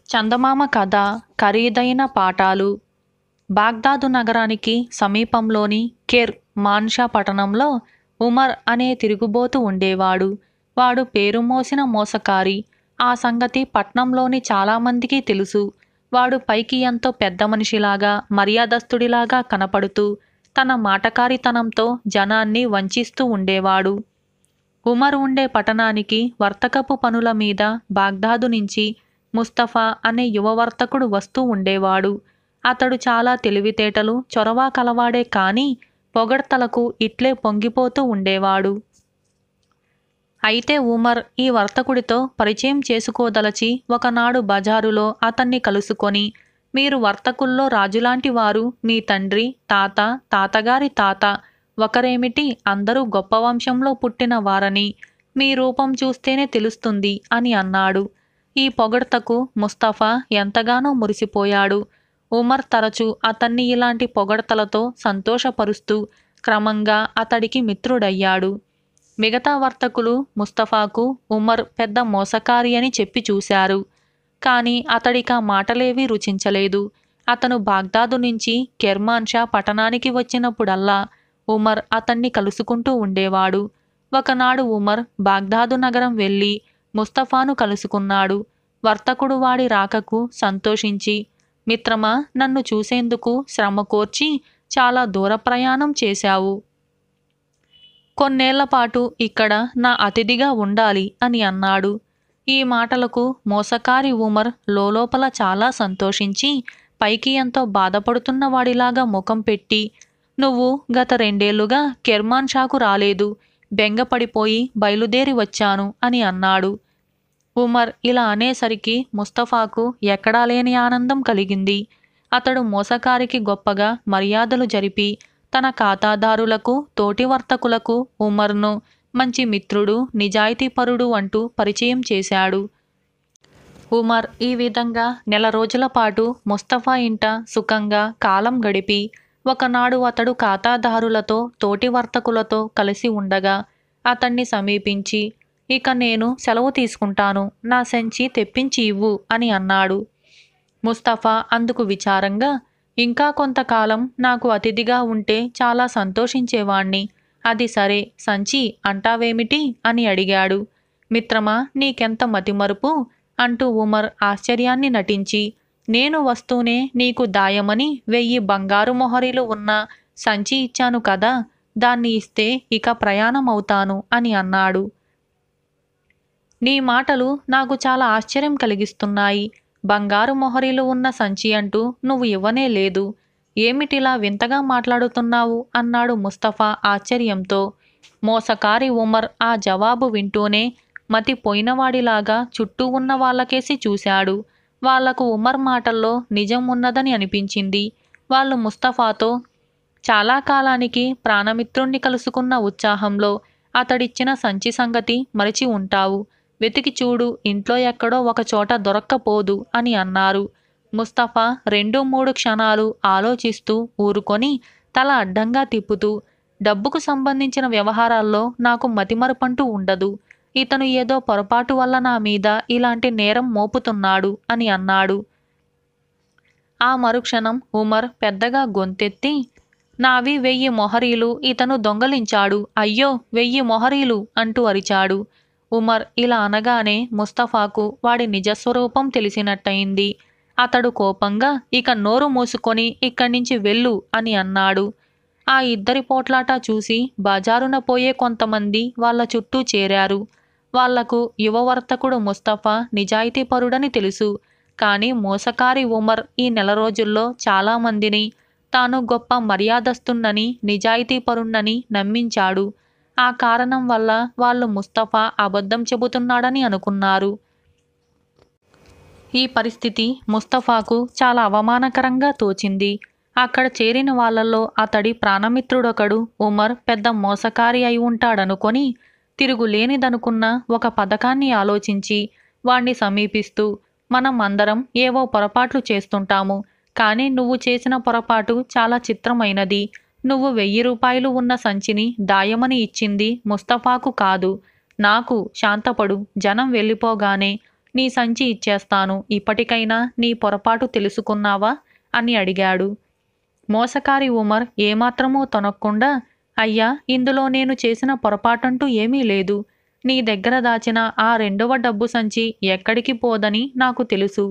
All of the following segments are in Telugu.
చందమామ కథ ఖరీదైన పాఠాలు. బాగ్దాదు నగరానికి సమీపంలోని కెర్ మాన్షా పట్టణంలో ఉమర్ అనే తిరుగుబోతు ఉండేవాడు. వాడు పేరు మోసిన మోసకారి. ఆ సంగతి పట్నంలోని చాలామందికి తెలుసు. వాడు పైకి ఎంతో పెద్ద మనిషిలాగా, మర్యాదస్తుడిలాగా కనపడుతూ తన మాటకారితనంతో జనాన్ని వంచిస్తూ ఉండేవాడు. ఉమర్ ఉండే పట్టణానికి వర్తకపు పనుల మీద బాగ్దాదు నుంచి ముస్తఫా అనే యువ వర్తకుడు వస్తూ ఉండేవాడు. అతడు చాలా తెలివితేటలు, చొరవ కలవాడే కాని పొగడ్తలకు ఇట్లే పొంగిపోతూ ఉండేవాడు. అయితే ఉమర్ ఈ వర్తకుడితో పరిచయం చేసుకోదలచి ఒకనాడు బజారులో అతన్ని కలుసుకొని, మీరు వర్తకుల్లో రాజులాంటి వారు, మీ తండ్రి, తాత, తాతగారి తాత ఒకరేమిటి, అందరూ గొప్ప వంశంలో పుట్టిన వారని మీ రూపం చూస్తేనే తెలుస్తుంది అని అన్నాడు. ఈ పొగడ్తకు ముస్తఫా ఎంతగానో మురిసిపోయాడు. ఉమర్ తరచూ అతన్ని ఇలాంటి పొగడ్తలతో సంతోషపరుస్తూ క్రమంగా అతడికి మిత్రుడయ్యాడు. మిగతా వర్తకులు ముస్తఫాకు ఉమర్ పెద్ద మోసకారి అని చెప్పి చూశారు. కానీ అతడికా మాటలేవీ రుచించలేదు. అతను బాగ్దాదు నుంచి కెర్మాన్షా పట్టణానికి వచ్చినప్పుడల్లా ఉమర్ అతన్ని కలుసుకుంటూ ఉండేవాడు. ఒకనాడు ఉమర్ బాగ్దాదు నగరం వెళ్ళి ముస్తఫాను కలుసుకున్నాడు. వర్తకుడు వాడి రాకకు సంతోషించి, మిత్రమా, నన్ను చూసేందుకు శ్రమ కోర్చి చాలా దూర ప్రయాణం చేశావు. కొన్నేళ్లపాటు ఇక్కడ నా అతిథిగా ఉండాలి అని అన్నాడు. ఈ మాటలకు మోసకారి ఉమర్ లోలోపల చాలా సంతోషించి పైకి ఎంతో బాధపడుతున్న వాడిలాగా ముఖం పెట్టి, నువ్వు గత 2 ఏళ్లుగా కెర్మాన్షాకు రాలేదు, బెంగపడిపోయి బయలుదేరి వచ్చాను అని అన్నాడు. ఉమర్ ఇలా అనేసరికి ముస్తఫాకు ఎక్కడా లేని ఆనందం కలిగింది. అతడు మోసకారికి గొప్పగా మర్యాదలు జరిపి తన ఖాతాదారులకు, తోటి వర్తకులకు ఉమర్ను మంచి మిత్రుడు, నిజాయితీపరుడు అంటూ పరిచయం చేశాడు. ఉమర్ ఈ విధంగా 1 నెల రోజుల పాటు ముస్తఫా ఇంట సుఖంగా కాలం గడిపి ఒకనాడు అతడు ఖాతాదారులతో, తోటి వర్తకులతో కలిసి ఉండగా అతన్ని సమీపించి, ఇక నేను సెలవు తీసుకుంటాను, నా సంచి తెప్పించి ఇవ్వు అని అన్నాడు. ముస్తఫా అందుకు విచారంగా, ఇంకా కొంతకాలం నాకు అతిథిగా ఉంటే చాలా సంతోషించేవాణ్ణి. అది సరే, సంచి అంటావేమిటి అని అడిగాడు. మిత్రమా, నీకెంత మతిమరుపు అంటూ ఉమర్ ఆశ్చర్యాన్ని నటించి, నేను వస్తూనే నీకు దాయమని 1000 బంగారు మొహరీలు ఉన్న సంచి ఇచ్చాను కదా, దాన్ని ఇస్తే ఇక ప్రయాణం అవుతాను అని అన్నాడు. నీ మాటలు నాకు చాలా ఆశ్చర్యం కలిగిస్తున్నాయి. బంగారు మొహరీలు ఉన్న సంచి అంటూ నువ్వు ఇవ్వనే లేదు. ఏమిటిలా వింతగా మాట్లాడుతున్నావు అన్నాడు ముస్తఫా ఆశ్చర్యంతో. మోసకారి ఉమర్ ఆ జవాబు వింటూనే మతి పోయినవాడిలాగా చుట్టూ ఉన్న వాళ్ళకేసి చూశాడు. వాళ్లకు ఉమర్ మాటల్లో నిజం ఉన్నదని అనిపించింది. వాళ్ళు ముస్తఫాతో, చాలా కాలానికి ప్రాణమిత్రుణ్ణి కలుసుకున్న ఉత్సాహంలో అతడిచ్చిన సంచి సంగతి మరిచి ఉంటావు. వెతికి చూడు, ఇంట్లో ఎక్కడో ఒక చోట దొరక్కపోదు అని అన్నారు. ముస్తఫా 2-3 క్షణాలు ఆలోచిస్తూ ఊరుకొని తల అడ్డంగా తిప్పుతూ, డబ్బుకు సంబంధించిన వ్యవహారాల్లో నాకు మతిమరుపంటూ ఉండదు. ఇతను ఏదో పొరపాటు వల్ల నా మీద ఇలాంటి నేరం మోపుతున్నాడు అని అన్నాడు. ఆ మరుక్షణం ఉమర్ పెద్దగా గొంతెత్తి, నావి 1000 మొహరీలు ఇతను దొంగలించాడు, అయ్యో 1000 మొహరీలు అంటూ అరిచాడు. ఉమర్ ఇలా అనగానే ముస్తఫాకు వాడి నిజస్వరూపం తెలిసినట్టయింది. అతడు కోపంగా, ఇక నోరు మూసుకొని ఇక్కడి నుంచి వెళ్ళు అని అన్నాడు. ఆ ఇద్దరి పోట్లాట చూసి బజారున పోయే కొంతమంది వాళ్ళ చుట్టూ చేరారు. వాళ్లకు యువవర్తకుడు ముస్తఫా నిజాయితీపరుడని తెలుసు. కానీ మోసకారి ఉమర్ ఈ 1 నెల రోజుల్లో చాలామందిని తాను గొప్ప మర్యాదస్తున్నని, నిజాయితీపరుణ్ణని నమ్మించాడు. ఆ కారణం వల్ల వాళ్ళు ముస్తఫా అబద్ధం చెబుతున్నాడని అనుకున్నారు. ఈ పరిస్థితి ముస్తఫాకు చాలా అవమానకరంగా తోచింది. అక్కడ చేరిన వాళ్ళల్లో అతడి ప్రాణమిత్రుడొకడు ఉమర్ పెద్ద మోసకారి అయి ఉంటాడనుకొని తిరుగులేనిదనుకున్న ఒక పథకాన్ని ఆలోచించి వాణ్ణి సమీపిస్తూ, మనం అందరం ఏవో పొరపాట్లు చేస్తుంటాము, కానీ నువ్వు చేసిన పొరపాటు చాలా చిత్రమైనది. నువ్వు 1000 రూపాయలు ఉన్న సంచిని దాయమని ఇచ్చింది ముస్తఫాకు కాదు, నాకు. శాంతపడు, జనం వెళ్ళిపోగానే నీ సంచి ఇచ్చేస్తాను. ఇప్పటికైనా నీ పొరపాటు తెలుసుకున్నావా అని అడిగాడు. మోసకారి ఉమర్ ఏమాత్రమూ తొనక్కుండా, అయ్యా, ఇందులో నేను చేసిన పొరపాటంటూ ఏమీ లేదు. నీ దగ్గర దాచిన ఆ 2వ డబ్బు సంచి ఎక్కడికి పోదని నాకు తెలుసు.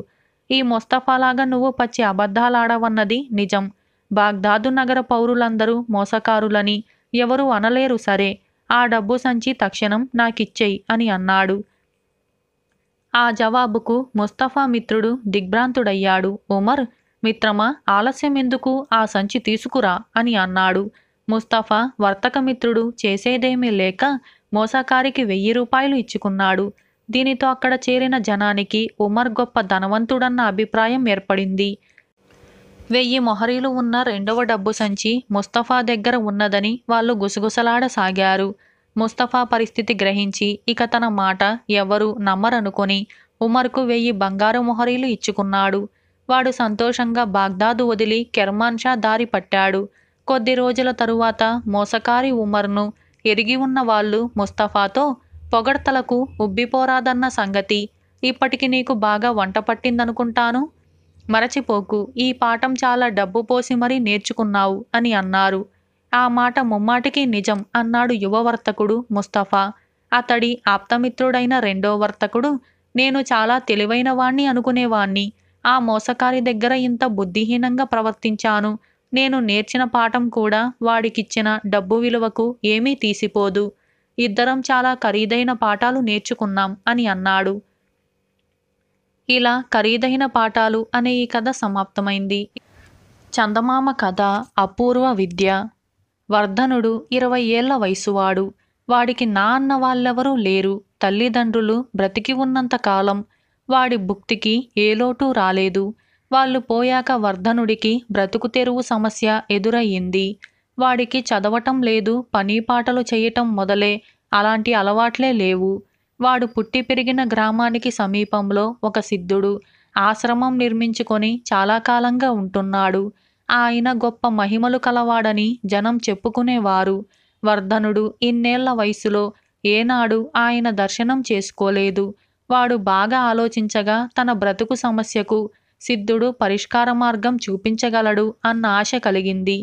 ఈ ముస్తఫాలాగా నువ్వు పచ్చి అబద్ధాలాడవన్నది నిజం. బాగ్దాదు నగర పౌరులందరూ మోసకారులని ఎవరూ అనలేరు. సరే, ఆ డబ్బు సంచి తక్షణం నాకిచ్చెయ్ అని అన్నాడు. ఆ జవాబుకు ముస్తఫా మిత్రుడు దిగ్భ్రాంతుడయ్యాడు. ఉమర్, మిత్రమా, ఆలస్యమెందుకు, ఆ సంచి తీసుకురా అని అన్నాడు. ముస్తఫా వర్తక మిత్రుడు చేసేదేమీ లేక మోసకారికి 1000 రూపాయలు ఇచ్చుకున్నాడు. దీనితో అక్కడ చేరిన జనానికి ఉమర్ గొప్ప ధనవంతుడన్న అభిప్రాయం ఏర్పడింది. 1000 మొహరీలు ఉన్న 2వ డబ్బు సంచి ముస్తఫా దగ్గర ఉన్నదని వాళ్ళు గుసగుసలాడసాగారు. ముస్తఫా పరిస్థితి గ్రహించి ఇక తన మాట ఎవరూ నమ్మరనుకొని ఉమర్కు 1000 బంగారు మొహరీలు ఇచ్చుకున్నాడు. వాడు సంతోషంగా బాగ్దాదు వదిలి కెర్మాన్షా దారి పట్టాడు. కొద్ది రోజుల తరువాత మోసకారి ఉమర్ను ఎరిగి ఉన్న వాళ్ళు ముస్తఫాతో, పొగడ్తలకు ఉబ్బిపోరాదన్న సంగతి ఇప్పటికి నీకు బాగా వంట పట్టిందనుకుంటాను. మరచిపోకు, ఈ పాఠం చాలా డబ్బు పోసి మరీ నేర్చుకున్నావు అని అన్నారు. ఆ మాట ముమ్మాటికి నిజం అన్నాడు యువ వర్తకుడు ముస్తఫా. అతడి ఆప్తమిత్రుడైన 2వ వర్తకుడు, నేను చాలా తెలివైన వాణ్ణి అనుకునేవాణ్ణి. ఆ మోసకారి దగ్గర ఇంత బుద్ధిహీనంగా ప్రవర్తించాను. నేను నేర్చిన పాఠం కూడా వాడికిచ్చిన డబ్బు విలువకు ఏమీ తీసిపోదు. ఇద్దరం చాలా ఖరీదైన పాఠాలు నేర్చుకున్నాం అని అన్నాడు. ఇలా ఖరీదైన పాఠాలు అనే ఈ కథ సమాప్తమైంది. చందమామ కథ అపూర్వ విద్య. వర్ధనుడు 20 ఏళ్ల వయసువాడు. వాడికి నా అన్న వాళ్ళెవరూ లేరు. తల్లిదండ్రులు బ్రతికి ఉన్నంత కాలం వాడి భుక్తికి ఏ లోటు రాలేదు. వాళ్ళు పోయాక వర్ధనుడికి బ్రతుకు తెరువు సమస్య ఎదురయ్యింది. వాడికి చదవటం లేదు, పనీపాటలు చేయటం మొదలే అలాంటి అలవాట్లే లేవు. వాడు పుట్టి పెరిగిన గ్రామానికి సమీపంలో ఒక సిద్ధుడు ఆశ్రమం నిర్మించుకొని చాలా కాలంగా ఉంటున్నాడు. ఆయన గొప్ప మహిమలు కలవాడని జనం చెప్పుకునేవారు. వర్ధనుడు ఇన్నేళ్ల వయసులో ఏనాడు ఆయన దర్శనం చేసుకోలేదు. వాడు బాగా ఆలోచించగా తన బ్రతుకు సమస్యకు సిద్ధుడు పరిష్కార మార్గం చూపించగలడు అన్న ఆశ కలిగింది.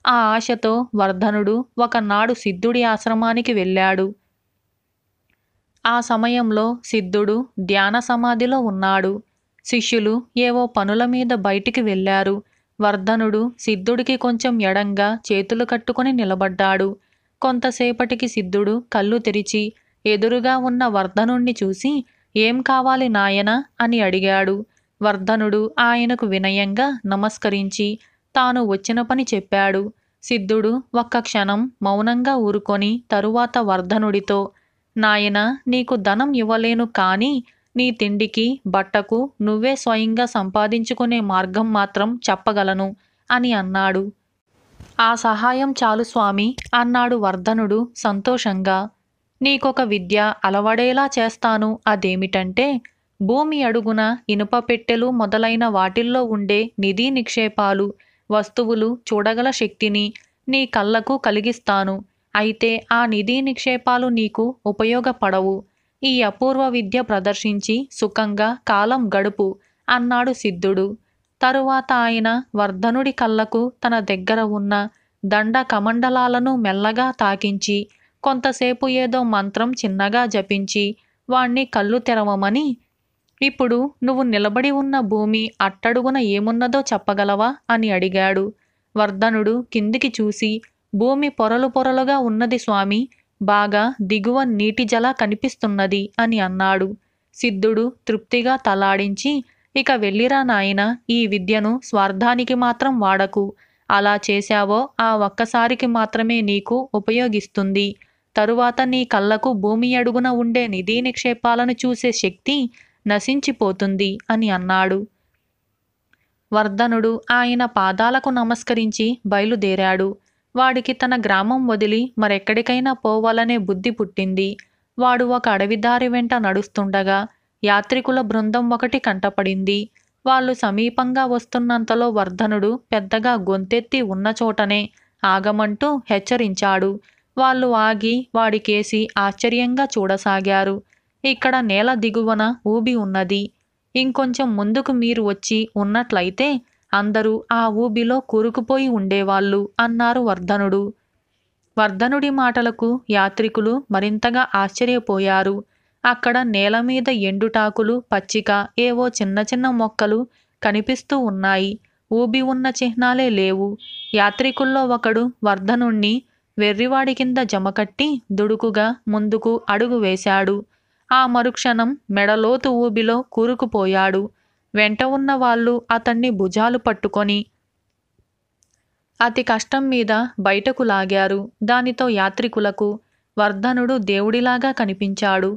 ఆ ఆశతో వర్ధనుడు ఒకనాడు సిద్ధుడి ఆశ్రమానికి వెళ్ళాడు. ఆ సమయంలో సిద్ధుడు ధ్యాన సమాధిలో ఉన్నాడు. శిష్యులు ఏవో పనుల మీద బయటికి వెళ్ళారు. వర్ధనుడు సిద్ధుడికి కొంచెం ఎడంగా చేతులు కట్టుకొని నిలబడ్డాడు. కొంతసేపటికి సిద్ధుడు కళ్ళు తెరిచి ఎదురుగా ఉన్న వర్ధనుణ్ణి చూసి, ఏం కావాలి నాయనా అని అడిగాడు. వర్ధనుడు ఆయనకు వినయంగా నమస్కరించి తాను వచ్చిన పని చెప్పాడు. సిద్ధుడు ఒక్క క్షణం మౌనంగా ఊరుకొని తరువాత వర్ధనుడితో, నాయనా, నీకు ధనం ఇవ్వలేను, కానీ నీ తిండికి బట్టకు నువ్వే స్వయంగా సంపాదించుకునే మార్గం మాత్రం చెప్పగలను అని అన్నాడు. ఆ సహాయం చాలు స్వామి అన్నాడు వర్ధనుడు సంతోషంగా. నీకొక విద్య అలవడేలా చేస్తాను. అదేమిటంటే, భూమి అడుగున ఇనుప పెట్టెలు మొదలైన వాటిల్లో ఉండే నిధి నిక్షేపాలు, వస్తువులు చూడగల శక్తిని నీ కళ్ళకు కలిగిస్తాను. అయితే ఆ నిధి నిక్షేపాలు నీకు ఉపయోగపడవు. ఈ అపూర్వ విద్య ప్రదర్శించి సుఖంగా కాలం గడుపు అన్నాడు సిద్ధుడు. తరువాత ఆయన వర్ధనుడి కళ్ళకు తన దగ్గర ఉన్న దండ కమండలాలను మెల్లగా తాకించి కొంతసేపు ఏదో మంత్రం చిన్నగా జపించి వాణ్ణి కళ్ళు తెరవమని, ఇప్పుడు నువ్వు నిలబడి ఉన్న భూమి అట్టడుగున ఏమున్నదో చెప్పగలవా అని అడిగాడు. వర్ధనుడు కిందికి చూసి, భూమి పొరలు పొరలుగా ఉన్నది స్వామి, బాగా దిగువ నీటి జల కనిపిస్తున్నది అని అన్నాడు. సిద్ధుడు తృప్తిగా తలాడించి, ఇక వెళ్ళిరా నాయనా, ఈ విద్యను స్వార్థానికి మాత్రం వాడకు. అలా చేశావో ఆ ఒక్కసారికి మాత్రమే నీకు ఉపయోగిస్తుంది. తరువాత నీ కళ్ళకు భూమి అడుగున ఉండే నిధి నిక్షేపాలను చూసే శక్తి నశించిపోతుంది అని అన్నాడు. వర్ధనుడు ఆయన పాదాలకు నమస్కరించి బయలుదేరాడు. వాడికి తన గ్రామం వదిలి మరెక్కడికైనా పోవాలనే బుద్ధి పుట్టింది. వాడు ఒక అడవిదారి వెంట నడుస్తుండగా యాత్రికుల బృందం ఒకటి కంటపడింది. వాళ్ళు సమీపంగా వస్తున్నంతలో వర్ధనుడు పెద్దగా గొంతెత్తి ఉన్న చోటనే ఆగమంటూ హెచ్చరించాడు. వాళ్ళు ఆగి వాడికేసి ఆశ్చర్యంగా చూడసాగారు. ఇక్కడ నేల దిగువన ఊబి ఉన్నది. ఇంకొంచెం ముందుకు మీరు వచ్చి ఉన్నట్లయితే అందరూ ఆ ఊబిలో కూరుకుపోయి ఉండేవాళ్ళు అన్నారు వర్ధనుడు. వర్ధనుడి మాటలకు యాత్రికులు మరింతగా ఆశ్చర్యపోయారు. అక్కడ నేలమీద ఎండుటాకులు, పచ్చిక, ఏవో చిన్న చిన్న మొక్కలు కనిపిస్తూ ఉన్నాయి. ఊబి ఉన్న చిహ్నాలే లేవు. యాత్రికుల్లో ఒకడు వర్ధనుణ్ణి వెర్రివాడి కింద జమకట్టి దుడుకుగా ముందుకు అడుగు వేశాడు. ఆ మరుక్షణం మెడలోతు ఊబిలో కూరుకుపోయాడు. వెంట ఉన్న వాళ్ళు అతన్ని భుజాలు పట్టుకొని అతి కష్టం మీద బయటకు లాగారు. దానితో యాత్రికులకు వర్ధనుడు దేవుడిలాగా కనిపించాడు.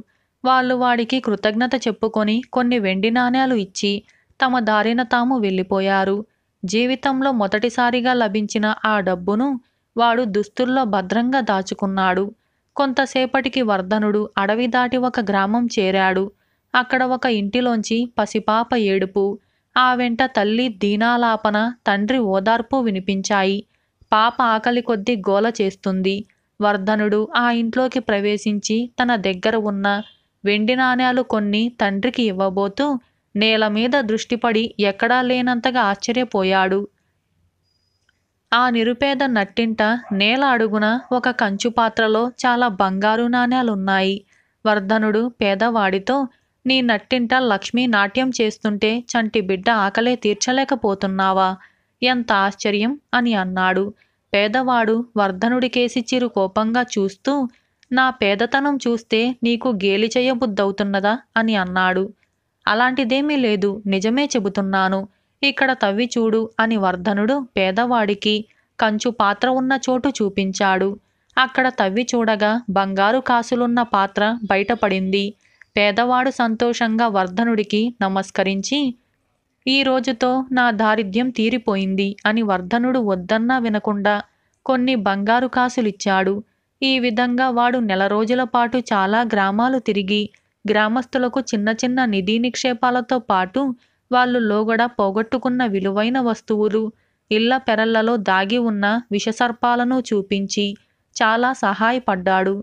వాళ్ళు వాడికి కృతజ్ఞత చెప్పుకొని కొన్ని వెండి నాణేలు ఇచ్చి తమ దారిన తాము వెళ్ళిపోయారు. జీవితంలో మొదటిసారిగా లభించిన ఆ డబ్బును వాడు దుస్తుల్లో భద్రంగా దాచుకున్నాడు. కొంతసేపటికి వర్ధనుడు అడవి దాటి ఒక గ్రామం చేరాడు. అక్కడ ఒక ఇంటిలోంచి పసిపాప ఏడుపు, ఆ వెంట తల్లి దీనాలాపన, తండ్రి ఓదార్పు వినిపించాయి. పాప ఆకలి కొద్దీ గోల చేస్తుంది. వర్ధనుడు ఆ ఇంట్లోకి ప్రవేశించి తన దగ్గర ఉన్న వెండి నాణేలు కొన్ని తండ్రికి ఇవ్వబోతూ నేల మీద దృష్టిపడి ఎక్కడా లేనంతగా ఆశ్చర్యపోయాడు. ఆ నిరుపేద నట్టింట నేల అడుగున ఒక కంచు పాత్రలో చాలా బంగారు నాణేలున్నాయి. వర్ధనుడు పేదవాడితో, నీ నట్టింట లక్ష్మీ నాట్యం చేస్తుంటే చంటి బిడ్డ ఆకలే తీర్చలేకపోతున్నావా? ఎంత ఆశ్చర్యం అని అన్నాడు. పేదవాడు వర్ధనుడికేసి చిరు కోపంగా చూస్తూ, నా పేదతనం చూస్తే నీకు గేలి చేయబుద్దవుతున్నదా అని అన్నాడు. అలాంటిదేమీ లేదు, నిజమే చెబుతున్నాను. ఇక్కడ తవ్వి చూడు అని వర్ధనుడు పేదవాడికి కంచు పాత్ర ఉన్న చోటు చూపించాడు. అక్కడ తవ్వి చూడగా బంగారు కాసులున్న పాత్ర బయటపడింది. పేదవాడు సంతోషంగా వర్ధనుడికి నమస్కరించి, ఈ రోజుతో నా దారిద్ర్యం తీరిపోయింది అని వర్ధనుడు వద్దన్నా వినకుండా కొన్ని బంగారు కాసులిచ్చాడు. ఈ విధంగా వాడు నెల రోజుల పాటు చాలా గ్రామాలు తిరిగి గ్రామస్తులకు చిన్న చిన్న నిధి నిక్షేపాలతో పాటు వాళ్ళు లోగడ పోగొట్టుకున్న విలువైన వస్తువులు, ఇళ్ల పెరళ్లలో దాగి ఉన్న విషసర్పాలను చూపించి చాలా సహాయపడ్డాడు.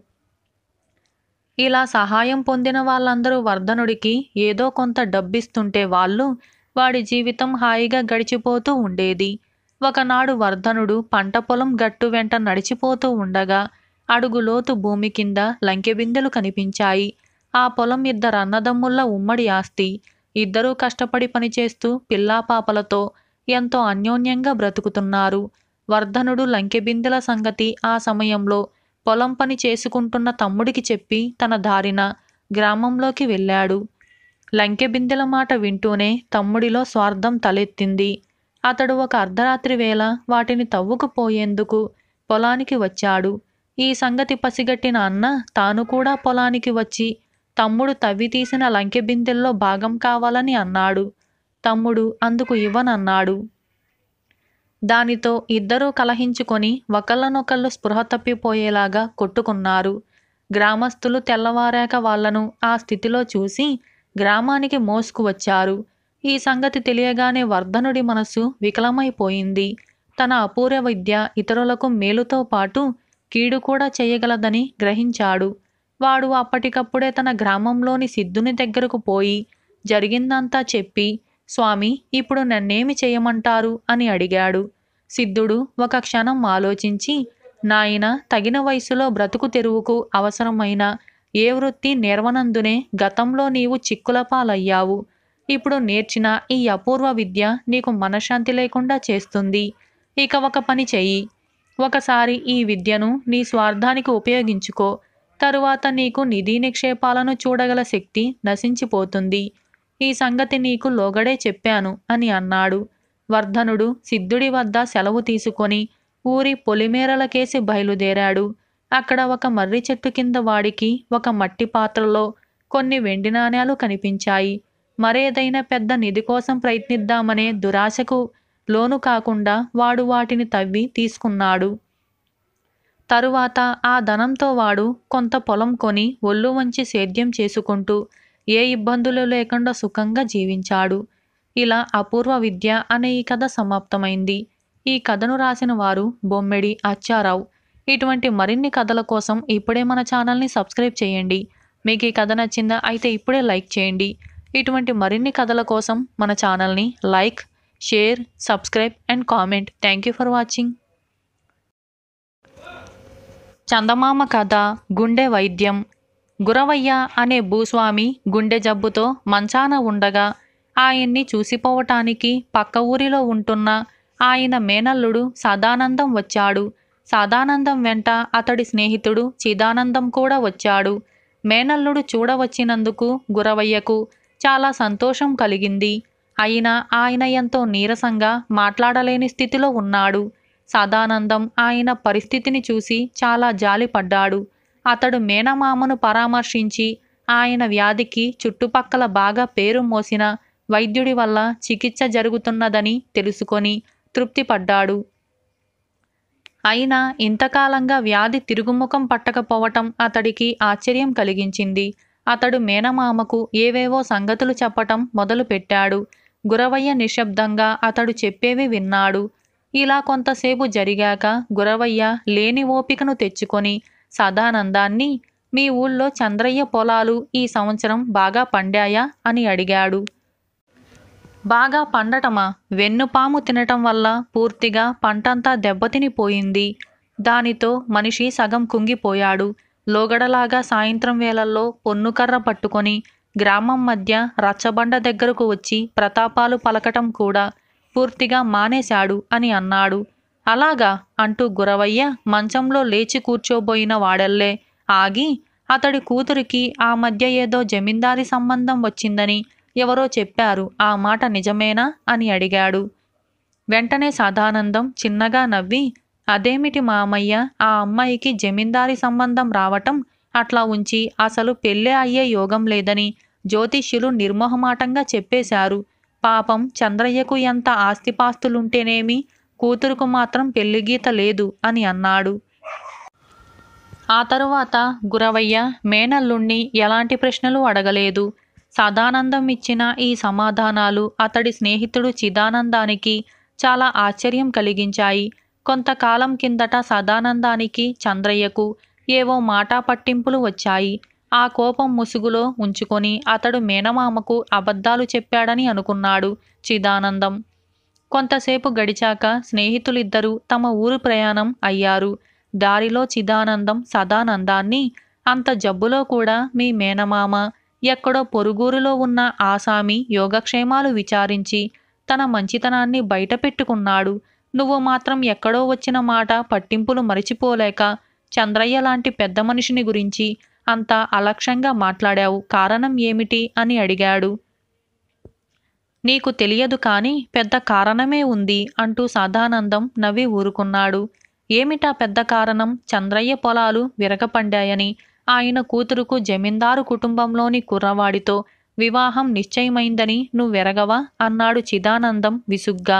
ఇలా సహాయం పొందిన వాళ్ళందరూ వర్ధనుడికి ఏదో కొంత డబ్బిస్తుంటే వాడి జీవితం హాయిగా గడిచిపోతూ ఉండేది. ఒకనాడు వర్ధనుడు పంట పొలం గట్టు వెంట నడిచిపోతూ ఉండగా అడుగులోతు భూమి కింద లంకెబిందెలు కనిపించాయి. ఆ పొలం ఇద్దరు అన్నదమ్ముళ్ళ ఉమ్మడి ఆస్తి. ఇద్దరూ కష్టపడి పనిచేస్తూ పిల్లాపాపలతో ఎంతో అన్యోన్యంగా బ్రతుకుతున్నారు. వర్ధనుడు లంకెబిందెల సంగతి ఆ సమయంలో పొలం పని చేసుకుంటున్న తమ్ముడికి చెప్పి తన దారిన గ్రామంలోకి వెళ్ళాడు. లంకెబిందెల మాట వింటూనే తమ్ముడిలో స్వార్థం తలెత్తింది. అతడు ఒక అర్ధరాత్రి వేళ వాటిని తవ్వుకుపోయేందుకు పొలానికి వచ్చాడు. ఈ సంగతి పసిగట్టిన అన్న తాను కూడా పొలానికి వచ్చి తమ్ముడు తవ్వి తీసిన లంకెబిందెల్లో భాగం కావాలని అన్నాడు. తమ్ముడు అందుకు ఇవ్వనన్నాడు. దానితో ఇద్దరూ కలహించుకొని ఒకళ్ళనొకళ్ళు స్పృహ తప్పిపోయేలాగా కొట్టుకున్నారు. గ్రామస్తులు తెల్లవారాక వాళ్లను ఆ స్థితిలో చూసి గ్రామానికి మోసుకు వచ్చారు. ఈ సంగతి తెలియగానే వర్ధనుడి మనసు వికలమైపోయింది. తన అపూర్వ విద్య ఇతరులకు మేలుతో పాటు కీడు కూడా చేయగలదని గ్రహించాడు. వాడు అప్పటికప్పుడే తన గ్రామంలోని సిద్ధుని దగ్గరకు పోయి జరిగిందంతా చెప్పి, స్వామి, ఇప్పుడు నన్నేమి చేయమంటారు అని అడిగాడు. సిద్ధుడు ఒక క్షణం ఆలోచించి, నాయన, తగిన వయసులో బ్రతుకు తెరువుకు అవసరమైన ఏ వృత్తి నేర్వనందునే గతంలో నీవు చిక్కుల పాలయ్యావు. ఇప్పుడు నేర్చిన ఈ అపూర్వ విద్య నీకు మనశ్శాంతి లేకుండా చేస్తుంది. ఇక ఒక పని చెయ్యి. ఒకసారి ఈ విద్యను నీ స్వార్థానికి ఉపయోగించుకో. తరువాత నీకు నిధి నిక్షేపాలను చూడగల శక్తి నశించిపోతుంది. ఈ సంగతి నీకు లోగడే చెప్పాను అని అన్నాడు. వర్ధనుడు సిద్ధుడి వద్ద సెలవు తీసుకొని ఊరి పొలిమేరలకేసి బయలుదేరాడు. అక్కడ ఒక మర్రి చెట్టు కింద వాడికి ఒక మట్టి పాత్రలో కొన్ని వెండి నాణేలు కనిపించాయి. మరేదైనా పెద్ద నిధి కోసం ప్రయత్నిద్దామనే దురాశకు లోను కాకుండా వాడు వాటిని తవ్వి తీసుకున్నాడు. తరువాత ఆ ధనంతో వాడు కొంత పొలం కొని ఒళ్ళు వంచి సేద్యం చేసుకుంటూ ఏ ఇబ్బందులు లేకుండా సుఖంగా జీవించాడు. ఇలా అపూర్వ విద్య అనే ఈ కథ సమాప్తమైంది. ఈ కథను రాసిన వారు బొమ్మెడి అచ్చారావు. ఇటువంటి మరిన్ని కథల కోసం ఇప్పుడే మన ఛానల్ని సబ్స్క్రైబ్ చేయండి. మీకు ఈ కథ నచ్చిందా? అయితే ఇప్పుడే లైక్ చేయండి. ఇటువంటి మరిన్ని కథల కోసం మన ఛానల్ని like, share, subscribe and comment. Thank you for watching. Chandamama కథ గుండె వైద్యం. గురవయ్య అనే భూస్వామి గుండె జబ్బుతో మంచాన ఉండగా ఆయన్ని చూసిపోవటానికి పక్క ఊరిలో ఉంటున్న ఆయన మేనల్లుడు సదానందం వచ్చాడు. సదానందం వెంట అతడి స్నేహితుడు చిదానందం కూడా వచ్చాడు. మేనల్లుడు చూడవచ్చినందుకు గురవయ్యకు చాలా సంతోషం కలిగింది. అయినా ఆయన ఎంతో నీరసంగా మాట్లాడలేని స్థితిలో ఉన్నాడు. సదానందం ఆయన పరిస్థితిని చూసి చాలా జాలిపడ్డాడు. అతడు మేనమామను పరామర్శించి ఆయన వ్యాధికి చుట్టుపక్కల బాగా పేరు మోసిన వైద్యుడి వల్ల చికిత్స జరుగుతున్నదని తెలుసుకొని తృప్తిపడ్డాడు. అయినా ఇంతకాలంగా వ్యాధి తిరుగుముఖం పట్టకపోవటం అతడికి ఆశ్చర్యం కలిగించింది. అతడు మేనమామకు ఏవేవో సంగతులు చెప్పటం మొదలుపెట్టాడు. గురవయ్య నిశ్శబ్దంగా అతడు చెప్పేవి విన్నాడు. ఇలా కొంతసేపు జరిగాక గురవయ్య లేని ఓపికను తెచ్చుకొని సదానందాన్ని, మీ ఊళ్ళో చంద్రయ్య పొలాలు ఈ సంవత్సరం బాగా పండాయా అని అడిగాడు. బాగా పండటమా? వెన్నుపాము తినటం వల్ల పూర్తిగా పంటంతా దెబ్బతినిపోయింది. దానితో మనిషి సగం కుంగిపోయాడు. లోగడలాగా సాయంత్రం వేళల్లో పొన్నుకర్ర పట్టుకొని గ్రామం మధ్య రచ్చబండ దగ్గరకు వచ్చి ప్రతాపాలు పలకటం కూడా పూర్తిగా మానేశాడు అని అన్నాడు. అలాగా అంటూ గురవయ్య మంచంలో లేచి కూర్చోబోయిన వాడల్లే ఆగి, అతడి కూతురికి ఆ మధ్య ఏదో జమీందారీ సంబంధం వచ్చిందని ఎవరో చెప్పారు, ఆ మాట నిజమేనా అని అడిగాడు. వెంటనే సదానందం చిన్నగా నవ్వి, అదేమిటి మామయ్య, ఆ అమ్మాయికి జమీందారీ సంబంధం రావటం అట్లా ఉంచి అసలు పెళ్ళే అయ్యే యోగం లేదని జ్యోతిష్యులు నిర్మోహమాటంగా చెప్పేశారు. పాపం చంద్రయ్యకు ఎంత ఆస్తిపాస్తులుంటేనేమి, కూతురుకు మాత్రం పెళ్లిగీత లేదు అని అన్నాడు. ఆ తరువాత గురవయ్య మేనల్లుణ్ణి ఎలాంటి ప్రశ్నలు అడగలేదు. సదానందం ఇచ్చిన ఈ సమాధానాలు అతడి స్నేహితుడు చిదానందానికి చాలా ఆశ్చర్యం కలిగించాయి. కొంతకాలం కిందట సదానందానికి చంద్రయ్యకు ఏవో మాటా పట్టింపులు వచ్చాయి. ఆ కోపం ముసుగులో ఉంచుకొని అతడు మేనమామకు అబద్ధాలు చెప్పాడని అనుకున్నాడు చిదానందం. కొంతసేపు గడిచాక స్నేహితులిద్దరూ తమ ఊరు ప్రయాణం అయ్యారు. దారిలో చిదానందం సదానందాన్ని, అంత జబ్బులో కూడా మీ మేనమామ ఎక్కడో పొరుగురులో ఉన్న ఆసామి యోగక్షేమాలు విచారించి తన మంచితనాన్ని బయట పెట్టుకున్నాడు. నువ్వు మాత్రం ఎక్కడో వచ్చిన మాట పట్టింపులు మరిచిపోలేక చంద్రయ్య లాంటి పెద్ద మనిషిని గురించి అంత అలక్ష్యంగా మాట్లాడావు, కారణం ఏమిటి అని అడిగాడు. నీకు తెలియదు కానీ పెద్ద కారణమే ఉంది అంటూ సదానందం నవ్వి ఊరుకున్నాడు. ఏమిటా పెద్ద కారణం? చంద్రయ్య పొలాలు విరగపండాయని, ఆయన కూతురుకు జమీందారు కుటుంబంలోని కుర్రవాడితో వివాహం నిశ్చయమైందని నువ్వెరగవా అన్నాడు చిదానందం విసుగ్గా.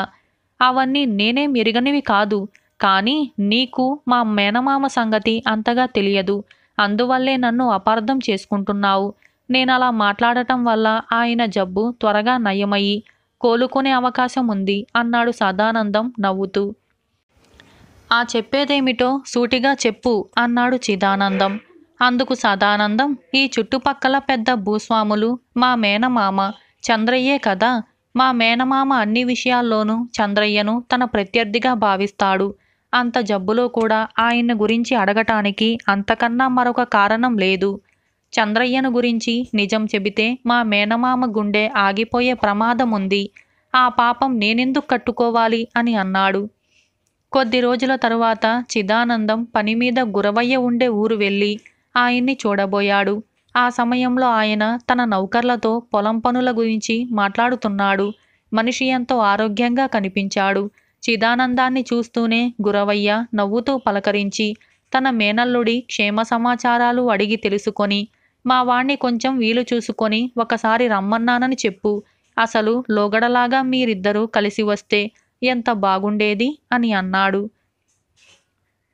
అవన్నీ నేనేం ఎరగనివి కాదు, కానీ నీకు మా మేనమామ సంగతి అంతగా తెలియదు. అందువల్లే నన్ను అపార్థం చేసుకుంటున్నావు. నేనలా మాట్లాడటం వల్ల ఆయన జబ్బు త్వరగా నయమయ్యి కోలుకునే అవకాశం ఉంది అన్నాడు సదానందం నవ్వుతూ. ఆ చెప్పేదేమిటో సూటిగా చెప్పు అన్నాడు చిదానందం. అందుకు సదానందం, ఈ చుట్టుపక్కల పెద్ద భూస్వాములు మా మేనమామ చంద్రయ్యే కదా. మా మేనమామ అన్ని విషయాల్లోనూ చంద్రయ్యను తన ప్రత్యర్థిగా భావిస్తాడు. అంత జబ్బులో కూడా ఆయన గురించి అడగటానికి అంతకన్నా మరొక కారణం లేదు. చంద్రయ్యను గురించి నిజం చెబితే మా మేనమామ గుండె ఆగిపోయే ప్రమాదం ఉంది. ఆ పాపం నేనెందుకు కట్టుకోవాలి అని అన్నాడు. కొద్ది రోజుల తరువాత చిదానందం పనిమీద గురవయ్య ఉండే ఊరు వెళ్ళి ఆయన్ని చూడబోయాడు. ఆ సమయంలో ఆయన తన నౌకర్లతో పొలం పనుల గురించి మాట్లాడుతున్నాడు. మనిషి ఎంతో ఆరోగ్యంగా కనిపించాడు. చిదానందాన్ని చూస్తూనే గురవయ్య నవ్వుతూ పలకరించి తన మేనల్లుడి క్షేమ సమాచారాలు అడిగి తెలుసుకొని, మా వాణ్ణి కొంచెం వీలు చూసుకొని ఒకసారి రమ్మన్నానని చెప్పు. అసలు లోగడలాగా మీరిద్దరూ కలిసి వస్తే ఎంత బాగుండేది అని అన్నాడు.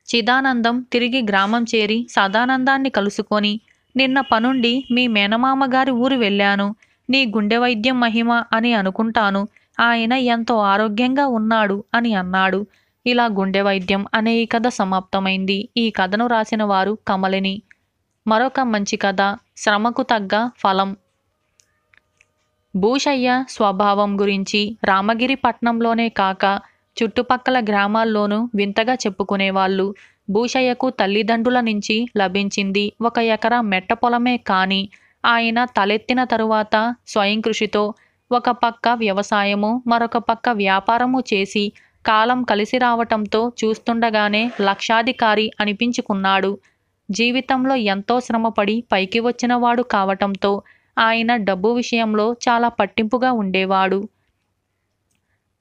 చిదానందం తిరిగి గ్రామం చేరి సదానందాన్ని కలుసుకొని, నిన్న పనుండి మీ మేనమామ గారి ఊరు వెళ్ళాను. నీ గుండె వైద్యం మహిమ అని అనుకుంటాను. ఆయన ఎంతో ఆరోగ్యంగా ఉన్నాడు అని అన్నాడు. ఇలా గుండె వైద్యం అనే ఈ కథ సమాప్తమైంది. ఈ కథను రాసిన వారు కమలిని. మరొక మంచి కథ, శ్రమకు తగ్గ ఫలం. భూషయ్య స్వభావం గురించి రామగిరి పట్నంలోనే కాక చుట్టుపక్కల గ్రామాల్లోనూ వింతగా చెప్పుకునేవాళ్ళు. భూషయ్యకు తల్లిదండ్రుల నుంచి లభించింది 1 ఎకరా మెట్ట పొలమే కాని ఆయన తలెత్తిన తరువాత స్వయం కృషితో ఒక పక్క వ్యవసాయము, మరొక పక్క వ్యాపారము చేసి కాలం కలిసి రావటంతో చూస్తుండగానే లక్షాధికారి అనిపించుకున్నాడు. జీవితంలో ఎంతో శ్రమపడి పైకి వచ్చినవాడు కావటంతో ఆయన డబ్బు విషయంలో చాలా పట్టింపుగా ఉండేవాడు.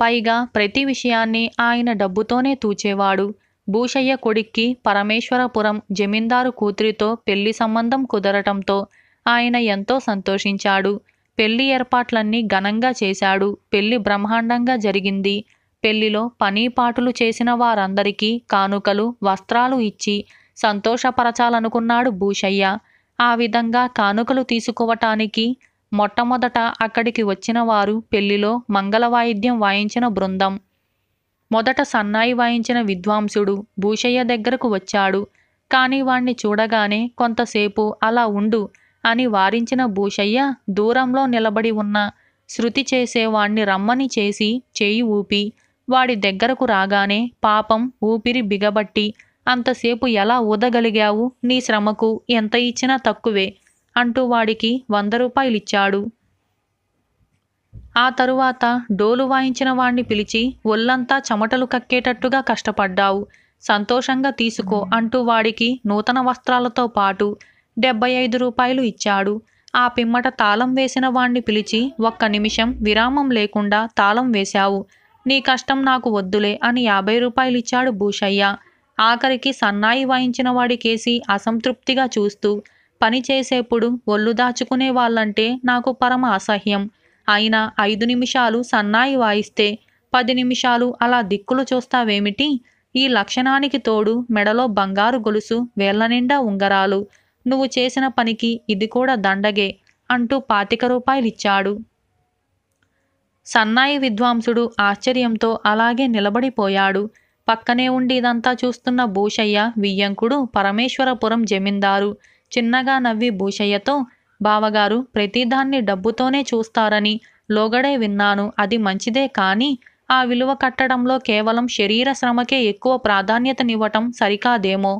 పైగా ప్రతి విషయాన్ని ఆయన డబ్బుతోనే తూచేవాడు. భూషయ్య కొడుక్కి పరమేశ్వరపురం జమీందారు కూతురితో పెళ్లి సంబంధం కుదరటంతో ఆయన ఎంతో సంతోషించాడు. పెళ్లి ఏర్పాట్లన్నీ ఘనంగా చేశాడు. పెళ్లి బ్రహ్మాండంగా జరిగింది. పెళ్లిలో పనీపాటులు చేసిన వారందరికీ కానుకలు, వస్త్రాలు ఇచ్చి సంతోషపరచాలనుకున్నాడు భూషయ్య. ఆ విధంగా కానుకలు తీసుకోవటానికి మొట్టమొదట అక్కడికి వచ్చిన వారు పెళ్లిలో మంగళవాయిద్యం వాయించిన బృందం. మొదట సన్నాయి వాయించిన విద్వాంసుడు భూషయ్య దగ్గరకు వచ్చాడు. కాని వాణ్ణి చూడగానే కొంతసేపు అలా ఉండు అని వారించిన భూషయ్య దూరంలో నిలబడి ఉన్న శృతి చేసేవాణ్ణి రమ్మని చేసి చేయి ఊపి వాడి దగ్గరకు రాగానే, పాపం ఊపిరి బిగబట్టి, అంతసేపు ఎలా ఊదగలిగావు? నీ శ్రమకు ఎంత ఇచ్చినా తక్కువే అంటూ వాడికి 100 రూపాయలిచ్చాడు. ఆ తరువాత డోలు వాయించిన వాణ్ణి పిలిచి ఒళ్ళంతా చెమటలు కక్కేటట్టుగా కష్టపడ్డావు, సంతోషంగా తీసుకో అంటూ వాడికి నూతన వస్త్రాలతో పాటు 75 రూపాయలు ఇచ్చాడు. ఆ పిమ్మట తాళం వేసిన వాణ్ణి పిలిచి 1 నిమిషం విరామం లేకుండా తాళం వేశావు, నీ కష్టం నాకు వద్దులే అని 50 రూపాయలిచ్చాడు భూషయ్య. ఆఖరికి సన్నాయి వాయించిన వాడికేసి అసంతృప్తిగా చూస్తూ, పని చేసేప్పుడు ఒళ్ళు దాచుకునే వాళ్ళంటే నాకు పరమ అసహ్యం, అయినా 5 నిమిషాలు సన్నాయి వాయిస్తే 10 నిమిషాలు అలా దిక్కులు చూస్తావేమిటి? ఈ లక్షణానికి తోడు మెడలో బంగారు గొలుసు, వేళ్ల నిండా ఉంగరాలు, నువ్వు చేసిన పనికి ఇది కూడా దండగే అంటూ 25 రూపాయలిచ్చాడు. సన్నాయి విద్వాంసుడు ఆశ్చర్యంతో అలాగే నిలబడిపోయాడు. పక్కనే ఉండి ఇదంతా చూస్తున్న భూషయ్య వియ్యంకుడు పరమేశ్వరపురం జమీందారు చిన్నగా నవ్వి భూషయ్యతో, బావగారు ప్రతిదాన్ని డబ్బుతోనే చూస్తారని లోగడే విన్నాను. అది మంచిదే, కానీ ఆ విలువ కట్టడంలో కేవలం శరీర శ్రమకే ఎక్కువ ప్రాధాన్యతనివ్వటం సరికాదేమో.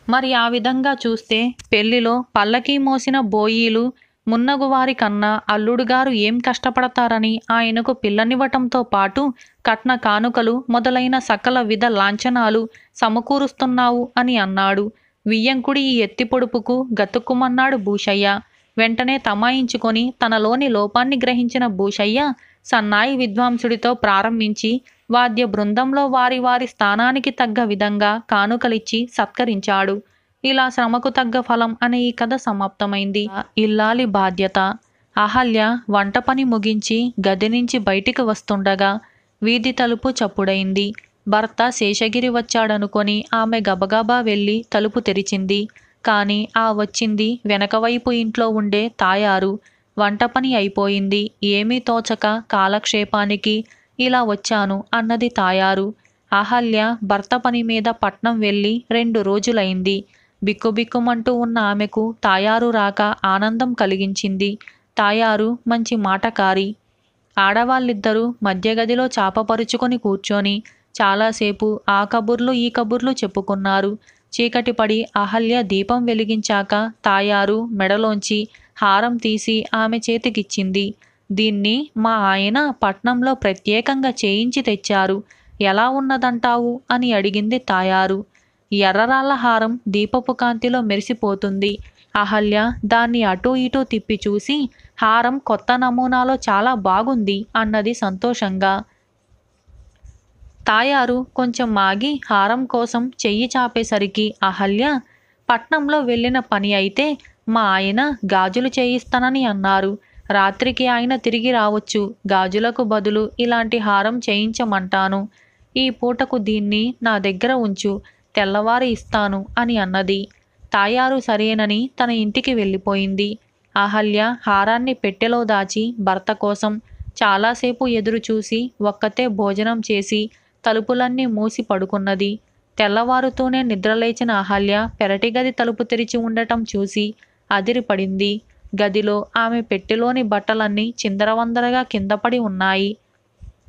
మరి ఆ విధంగా చూస్తే పెళ్లిలో పల్లకీ మోసిన బోయీలు మున్నగువారి కన్నా అల్లుడుగారు ఏం కష్టపడతారని ఆయనకు పిల్లనివ్వటంతో పాటు కట్న కానుకలు మొదలైన సకల విధ లాంఛనాలు సమకూరుస్తున్నావు అని అన్నాడు. వియ్యంకుడి ఈ ఎత్తి పొడుపుకు గతుక్కుమన్నాడు భూషయ్య. వెంటనే తమాయించుకొని తనలోని లోపాన్ని గ్రహించిన భూషయ్య సన్నాయి విద్వాంసుడితో ప్రారంభించి వాద్య బృందంలో వారి వారి స్థానానికి తగ్గ విధంగా కానుకలిచ్చి సత్కరించాడు. ఇలా శ్రమకు తగ్గ ఫలం అనే ఈ కథ సమాప్తమైంది. ఇల్లాలి బాధ్యత. అహల్య వంట పని ముగించి గది నుంచి బయటికి వస్తుండగా వీధి తలుపు చప్పుడైంది. భర్త శేషగిరి వచ్చాడనుకొని ఆమె గబగబా వెళ్ళి తలుపు తెరిచింది. కానీ ఆ వచ్చింది వెనకవైపు ఇంట్లో ఉండే తాయారు. వంట పని అయిపోయింది, ఏమీ తోచక కాలక్షేపానికి ఇలా వచ్చాను అన్నది తాయారు. అహల్య భర్త పని మీద పట్నం వెళ్ళి 2 రోజులైంది. బిక్కుబిక్కుమంటూ ఉన్న ఆమెకు తాయారు రాక ఆనందం కలిగించింది. తాయారు మంచి మాటకారి. ఆడవాళ్ళిద్దరూ మధ్య గదిలో చాపపరుచుకొని కూర్చొని చాలాసేపు ఆ కబుర్లు ఈ కబుర్లు చెప్పుకున్నారు. చీకటి పడి అహల్య దీపం వెలిగించాక తాయారు మెడలోంచి హారం తీసి ఆమె చేతికిచ్చింది. దీన్ని మా ఆయన పట్నంలో ప్రత్యేకంగా చేయించి తెచ్చారు, ఎలా ఉన్నదంటావు అని అడిగింది తాయారు. ఎర్రరాళ్ల హారం దీపపు కాంతిలో మెరిసిపోతుంది. అహల్య దాన్ని అటూ ఇటూ తిప్పి చూసి, హారం కొత్త నమూనాలో చాలా బాగుంది అన్నది సంతోషంగా. తాయారు కొంచెం మాగి హారం కోసం చెయ్యి చాపేసరికి అహల్య, పట్నంలో వెళ్ళిన పని అయితే మా ఆయన గాజులు చేయిస్తానని అన్నారు. రాత్రికి ఆయన తిరిగి రావచ్చు. గాజులకు బదులు ఇలాంటి హారం చేయించమంటాను. ఈ పూటకు దీన్ని నా దగ్గర ఉంచు, తెల్లవారి ఇస్తాను అని అన్నది. తాయారు సరేనని తన ఇంటికి వెళ్ళిపోయింది. అహల్య హారాన్ని పెట్టెలో దాచి భర్త కోసం చాలాసేపు ఎదురు చూసి ఒక్కతే భోజనం చేసి తలుపులన్నీ మూసి పడుకున్నది. తెల్లవారుతూనే నిద్రలేచిన అహల్య పెరటిగది తలుపు తెరిచి ఉండటం చూసి అదిరిపడింది. గదిలో ఆమె పెట్టెలోని బట్టలన్నీ చిందరవందరగా కిందపడి ఉన్నాయి.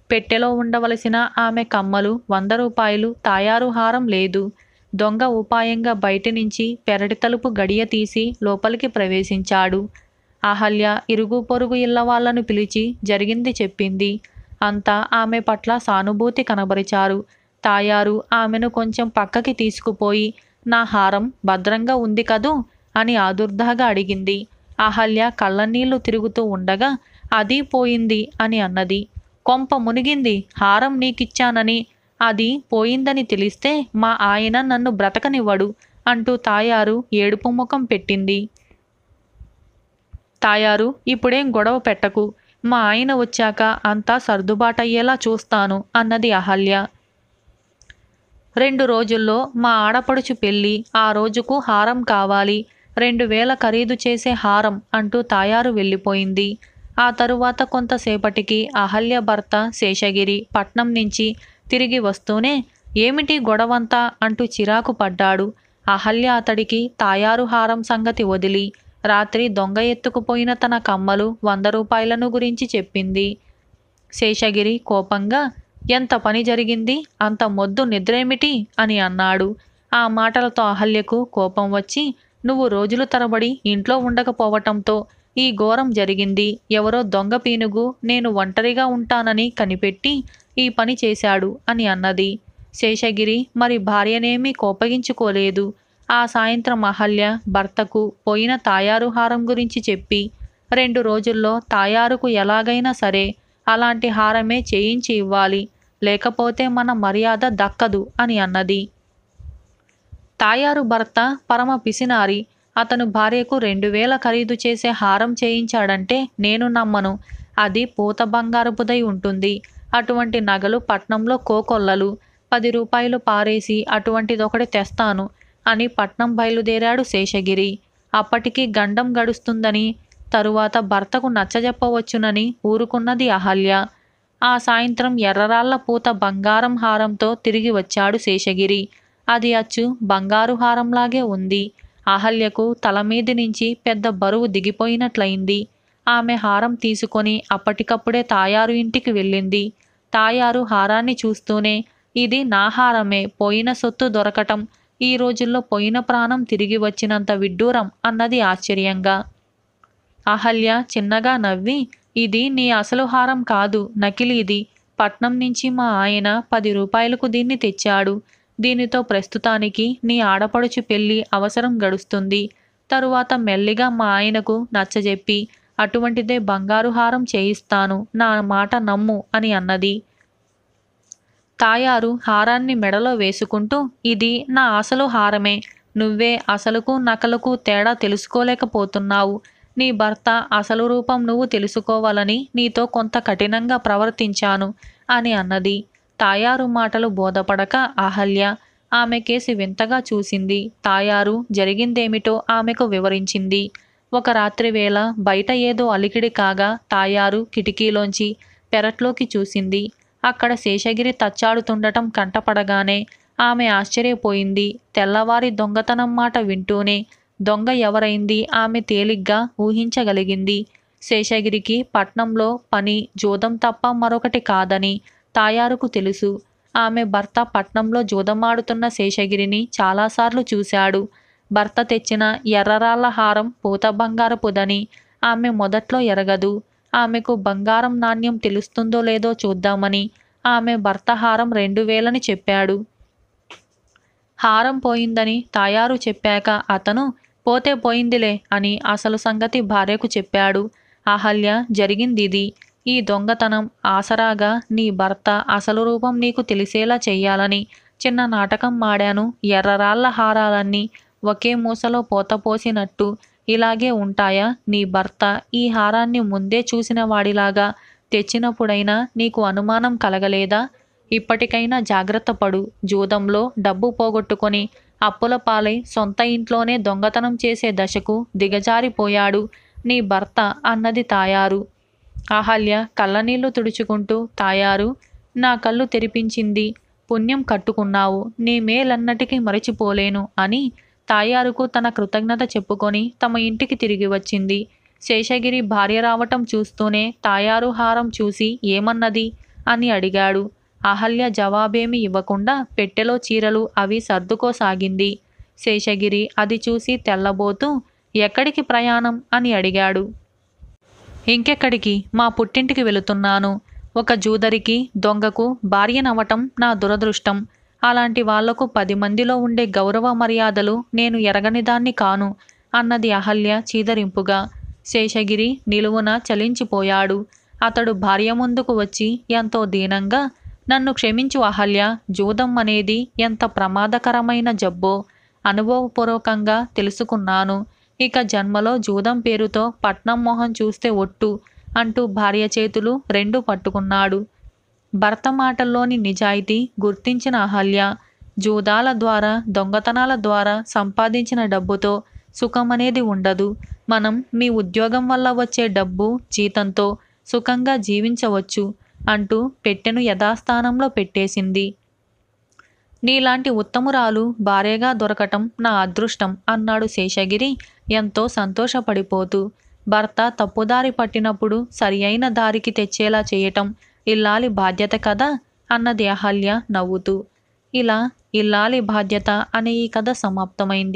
పెట్టెలో ఉండవలసిన ఆమె కమ్మలు, 100 రూపాయలు తాయారు హారం లేదు. దొంగ ఉపాయంగా బయటి నుంచి పెరటి తలుపు గడియ తీసి లోపలికి ప్రవేశించాడు. అహల్య ఇరుగు పొరుగు ఇళ్ల వాళ్లను పిలిచి జరిగింది చెప్పింది. అంతా ఆమె పట్ల సానుభూతి కనబరిచారు. తాయారు ఆమెను కొంచెం పక్కకి తీసుకుపోయి, నా హారం భద్రంగా ఉంది కదూ అని ఆదుర్దాగా అడిగింది. అహల్య కళ్ళనీళ్లు తిరుగుతూ ఉండగా, అది పోయింది అని అన్నది. కొంప మునిగింది. హారం నీకిచ్చానని, అది పోయిందని తెలిస్తే మా ఆయన నన్ను బ్రతకనివ్వడు అంటూ తాయారు ఏడుపు ముఖం పెట్టింది. తాయారు, ఇప్పుడేం గొడవ పెట్టకు. మా ఆయన వచ్చాక అంతా సర్దుబాటయ్యేలా చూస్తాను అన్నది అహల్య. 2 రోజుల్లో మా ఆడపడుచు పెళ్ళి. ఆ రోజుకు హారం కావాలి. 2000 ఖరీదు చేసే హారం అంటూ తాయారు వెళ్ళిపోయింది. ఆ తరువాత కొంతసేపటికి అహల్య భర్త శేషగిరి పట్నం నుంచి తిరిగి వస్తూనే, ఏమిటి గొడవంతా అంటూ చిరాకు పడ్డాడు. అహల్య అతడికి తాయారు హారం సంగతి వదిలి, రాత్రి దొంగ ఎత్తుకుపోయిన తన కమ్మలు 100 రూపాయలను గురించి చెప్పింది. శేషగిరి కోపంగా, ఎంత పని జరిగింది, అంత మొద్దు నిద్రేమిటి అని అన్నాడు. ఆ మాటలతో అహల్యకు కోపం వచ్చి, నువ్వు రోజుల తరబడి ఇంట్లో ఉండకపోవటంతో ఈ ఘోరం జరిగింది. ఎవరో దొంగ పీనుగు నేను ఒంటరిగా ఉంటానని కనిపెట్టి ఈ పని చేశాడు అని అన్నది. శేషగిరి మరి భార్యనేమీ కోపగించుకోలేదు. ఆ సాయంత్రం అహల్య భర్తకు పోయిన తాయారు హారం గురించి చెప్పి, 2 రోజుల్లో తాయారుకు ఎలాగైనా సరే అలాంటి హారమే చేయించి ఇవ్వాలి, లేకపోతే మన మర్యాద దక్కదు అని అన్నది. తాయారు భర్త పరమ పిసినారి. అతను భార్యకు 2000 ఖరీదు చేసే హారం చేయించాడంటే నేను నమ్మను. అది పూత బంగారపుదై ఉంటుంది. అటువంటి నగలు పట్నంలో కోకొల్లలు. 10 రూపాయలు పారేసి అటువంటిదొకటి తెస్తాను అని పట్నం బయలుదేరాడు శేషగిరి. అప్పటికి గండం గడుస్తుందని, తరువాత భర్తకు నచ్చజెప్పవచ్చునని ఊరుకున్నది అహల్య. ఆ సాయంత్రం ఎర్రరాళ్ల పూత బంగారం హారంతో తిరిగి వచ్చాడు శేషగిరి. అది అచ్చు బంగారు హారంలాగే ఉంది. అహల్యకు తలమీది నుంచి పెద్ద బరువు దిగిపోయినట్లయింది. ఆమె హారం తీసుకొని అప్పటికప్పుడే తాయారు ఇంటికి వెళ్ళింది. తాయారు హారాన్ని చూస్తూనే, ఇది నా హారమే, పోయిన సొత్తు దొరకటం ఈ రోజుల్లో పోయిన ప్రాణం తిరిగి వచ్చినంత విడ్డూరం అన్నది ఆశ్చర్యంగా. అహల్య చిన్నగా నవ్వి, ఇది నీ అసలు హారం కాదు, నకిలీది. పట్నం నుంచి మా ఆయన 10 రూపాయలకు దీన్ని తెచ్చాడు. దీనితో ప్రస్తుతానికి నీ ఆడపడుచు పెళ్ళి అవసరం గడుస్తుంది. తరువాత మెల్లిగా మా ఆయనకు నచ్చజెప్పి అటువంటిదే బంగారు హారం చేయిస్తాను, నా మాట నమ్ము అని అన్నది. తాయారు హారాన్ని మెడలో వేసుకుంటూ, ఇది నా అసలు హారమే, నువ్వే అసలుకు నకలుకు తేడా తెలుసుకోలేకపోతున్నావు. నీ భర్త అసలు రూపం నువ్వు తెలుసుకోవాలని నీతో కొంత కఠినంగా ప్రవర్తించాను అని అన్నది. తాయారు మాటలు బోధపడక అహల్య ఆమె కేసి వింతగా చూసింది. తాయారు జరిగిందేమిటో ఆమెకు వివరించింది. ఒక రాత్రి వేళ బయట ఏదో అలికిడి కాగా తాయారు కిటికీలోంచి పెరట్లోకి చూసింది. అక్కడ శేషగిరి తచ్చాడుతుండటం కంటపడగానే ఆమె ఆశ్చర్యపోయింది. తెల్లవారి దొంగతనం మాట వింటూనే దొంగ ఎవరైంది ఆమె తేలిగ్గా ఊహించగలిగింది. శేషగిరికి పట్నంలో పని జూదం తప్ప మరొకటి కాదని తాయారుకు తెలుసు. ఆమె భర్త పట్నంలో జూదమాడుతున్న శేషగిరిని చాలాసార్లు చూశాడు. భర్త తెచ్చిన ఎర్రరాళ్ల హారం పూత బంగారపుదని ఆమె మొదట్లో ఎరగదు. ఆమెకు బంగారం నాణ్యం తెలుస్తుందో లేదో చూద్దామని ఆమె భర్త హారం 2000 చెప్పాడు. హారం పోయిందని తాయారు చెప్పాక అతను, పోతే పోయిందిలే అని అసలు సంగతి భార్యకు చెప్పాడు. అహల్య, జరిగిందిది. ఈ దొంగతనం ఆసరాగా నీ భర్త అసలు రూపం నీకు తెలిసేలా చెయ్యాలని చిన్న నాటకం ఆడాను. ఎర్రరాళ్ల హారాలన్నీ ఒకే మూసలో పోతపోసినట్టు ఇలాగే ఉంటాయా? నీ భర్త ఈ హారాన్ని ముందే చూసిన వాడిలాగా తెచ్చినప్పుడైనా నీకు అనుమానం కలగలేదా? ఇప్పటికైనా జాగ్రత్త పడు. జూదంలో డబ్బు పోగొట్టుకొని అప్పుల పాలై సొంత ఇంట్లోనే దొంగతనం చేసే దశకు దిగజారిపోయాడు నీ భర్త అన్నది తాయారు. అహల్య కళ్ళనీళ్లు తుడుచుకుంటూ, తాయారు, నా కళ్ళు తెరిపించింది. పుణ్యం కట్టుకున్నావు, నీ మేలన్నటికీ మరచిపోలేను అని తాయారుకు తన కృతజ్ఞత చెప్పుకొని తమ ఇంటికి తిరిగి వచ్చింది. శేషగిరి భార్య రావటం చూస్తూనే తాయారు హారం చూసి ఏమన్నది అని అడిగాడు. అహల్య జవాబేమీ ఇవ్వకుండా పెట్టెలో చీరలు అవి సర్దుకోసాగింది. శేషగిరి అది చూసి తెల్లబోతూ ఎక్కడికి ప్రయాణం అని అడిగాడు. ఇంకెక్కడికి, మా పుట్టింటికి వెళుతున్నాను. ఒక జూదరికి దొంగకు భార్యనవటం నా దురదృష్టం. అలాంటి వాళ్లకు 10 మందిలో ఉండే గౌరవ మర్యాదలు నేను ఎరగనిదాన్ని కాను అన్నది అహల్య చీదరింపుగా. శేషగిరి నిలువున చలించిపోయాడు. అతడు భార్య ముందుకు వచ్చి ఎంతో దీనంగా, నన్ను క్షమించు అహల్య, జూదం అనేది ఎంత ప్రమాదకరమైన జబ్బో అనుభవపూర్వకంగా తెలుసుకున్నాను. ఇక జన్మలో జూదం పేరుతో పట్నం మొహం చూస్తే ఒట్టు అంటూ భార్య చేతులు 2 పట్టుకున్నాడు. భర్త మాటల్లోని నిజాయితీ గుర్తించిన అహల్య, జూదాల ద్వారా దొంగతనాల ద్వారా సంపాదించిన డబ్బుతో సుఖమనేది ఉండదు. మనం మీ ఉద్యోగం వల్ల వచ్చే డబ్బు జీతంతో సుఖంగా జీవించవచ్చు అంటూ పెట్టెను యథాస్థానంలో పెట్టేసింది. నీలాంటి ఉత్తమురాలు భార్యగా దొరకటం నా అదృష్టం అన్నాడు శేషగిరి ఎంతో సంతోషపడిపోతూ. భర్త తప్పుదారి పట్టినప్పుడు సరి అయిన దారికి తెచ్చేలా చేయటం ఇల్లాలి బాధ్యత కదా అన్నది అహల్య నవ్వుతూ. ఇలా ఇల్లాలి బాధ్యత అనే ఈ కథ సమాప్తమైంది.